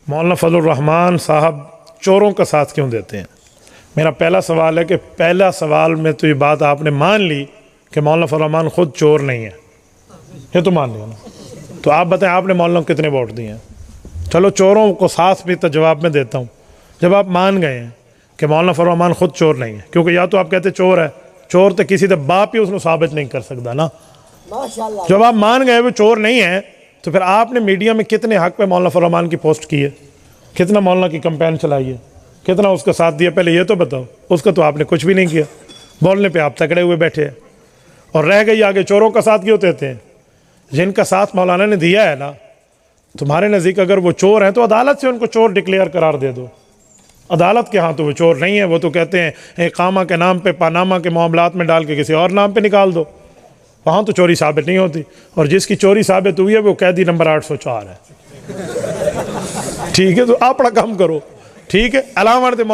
मौलाना फजलुर रहमान साहब चोरों का साथ क्यों देते हैं? मेरा पहला सवाल है कि पहला सवाल में तो ये बात आपने मान ली कि मौलाना फजलुर रहमान ख़ुद चोर नहीं है, ये तो मान लिया ना। तो आप बताएं आपने मौलाना को कितने वोट दिए हैं? चलो चोरों को साथ भी तो जवाब में देता हूँ। जब आप मान गए हैं कि मौलाना फजलुर रहमान ख़ुद चोर नहीं है, क्योंकि या तो आप कहते चोर है, चोर तो किसी का बाप ही उसको साबित नहीं कर सकता ना। जब आप मान गए वो चोर नहीं है, तो फिर आपने मीडिया में कितने हक पे मौलाना फजलुर रहमान की पोस्ट की है, कितना मौलाना की कैंपेन चलाई है, कितना उसका साथ दिया? पहले ये तो बताओ। उसका तो आपने कुछ भी नहीं किया, बोलने पे आप तकड़े हुए बैठे हैं। और रह गई आगे चोरों का साथ क्यों देते हैं? जिनका साथ मौलाना ने दिया है ना, तुम्हारे नज़दीक अगर वो चोर हैं तो अदालत से उनको चोर डिक्लेयर करार दे दो। अदालत के यहाँ तो वो चोर नहीं है, वो तो कहते हैं इकामा के नाम पे पानामा के मामलात में डाल के किसी और नाम पे निकाल दो, वहाँ तो चोरी साबित नहीं होती। और जिसकी चोरी साबित हुई है वो कैदी नंबर 804 है। ठीक है, तो आप अपना काम करो, ठीक है। अलामत मौलाना